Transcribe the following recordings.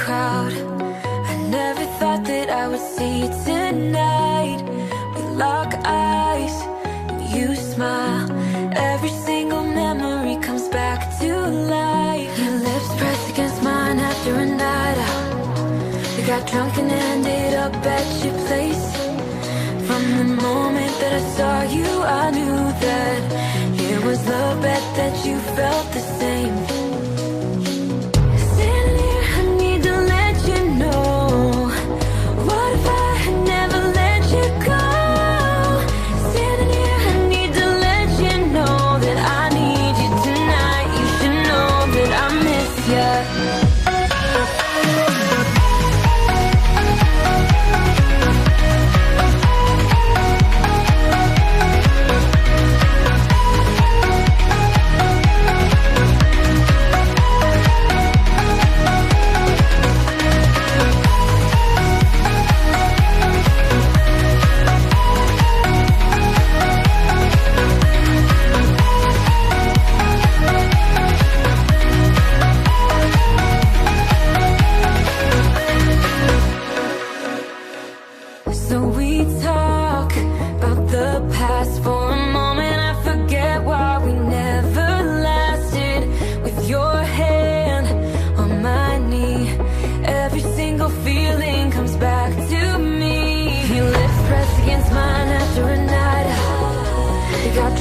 crowd. I never thought that I would see you tonight. We lock eyes and you smile. Every single memory comes back to life. Your lips pressed against mine after a night out. We got drunk and ended up at your place. From the moment that I saw you, I knew that it was love, bet that you felt the same. Standing here, I need to let you know, what if I had never let you go? Standing here, I need to let you know that I need you tonight. You should know that I miss you.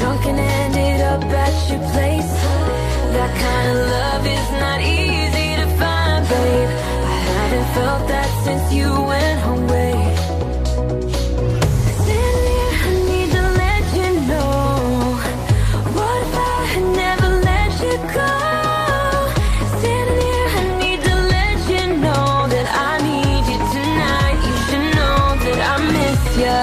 Drunk and ended up at your place. That kind of love is not easy to find, babe. I haven't felt that since you went away. Standing here, I need to let you know, what if I had never let you go? Standing here, I need to let you know that I need you tonight. You should know that I miss you.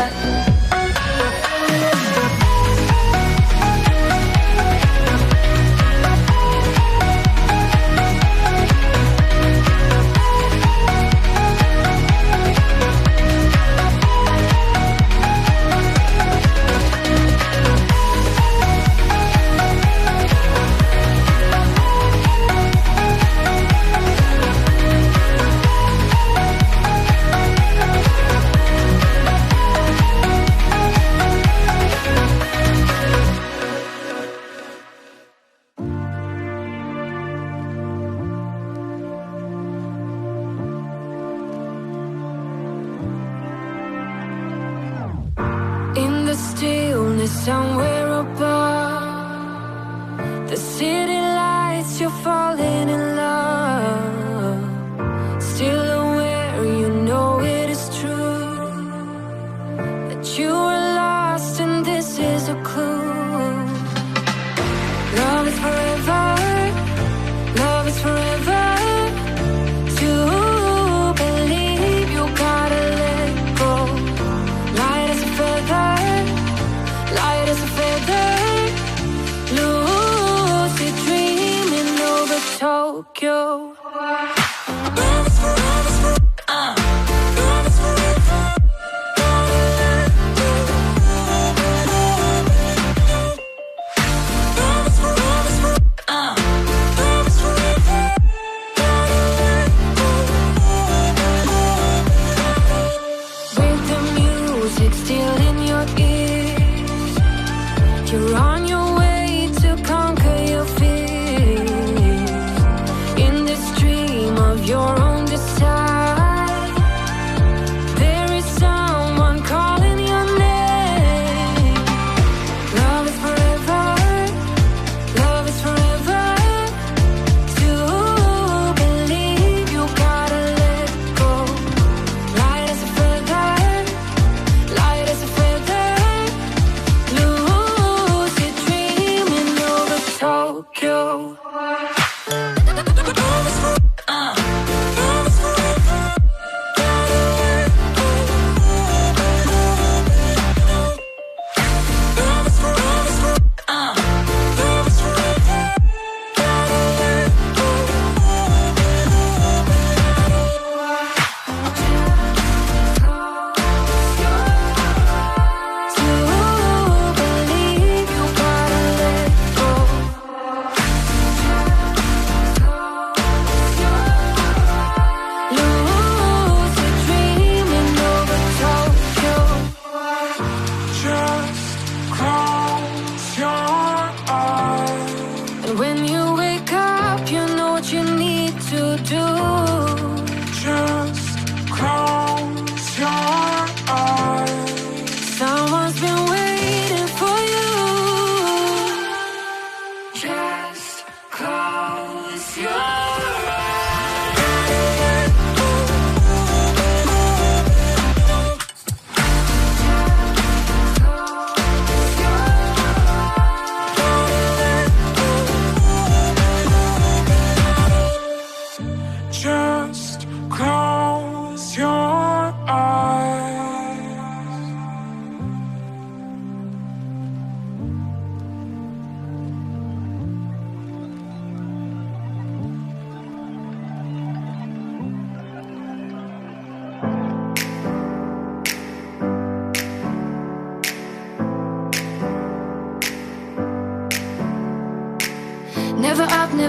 Somewhere above the city lights, you're falling in love. Still aware, you know it is true that you are lost and this is a clue. Love is forever, love is forever. To believe you gotta let go. Light as a feather, light as a feather, lucid dreaming over Tokyo. Love is forever, love is forever. Love is forever, love is forever. With the music still in your ears, you're on your way to conquer your fears. In this dream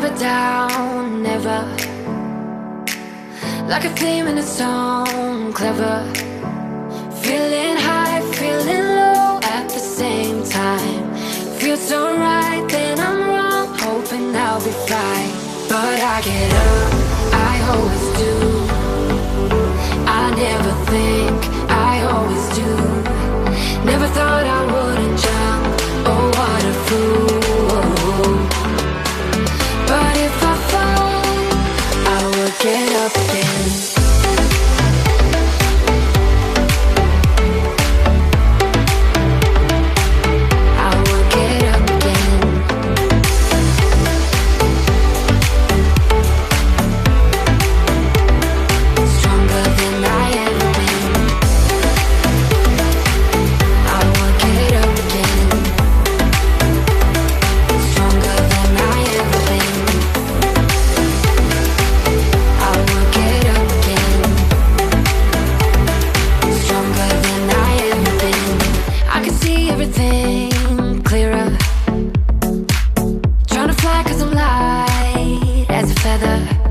never down, never. Like a theme in a song, clever. Feeling high, feeling low at the same time. Feels so right, then I'm wrong, hoping I'll be fine. But I get up, I always do. I never think, I always do. Never thought I wouldn't jump, oh what a fool. But if I fall, I will get up again. Everything clearer. Trying to fly 'cause I'm light as a feather.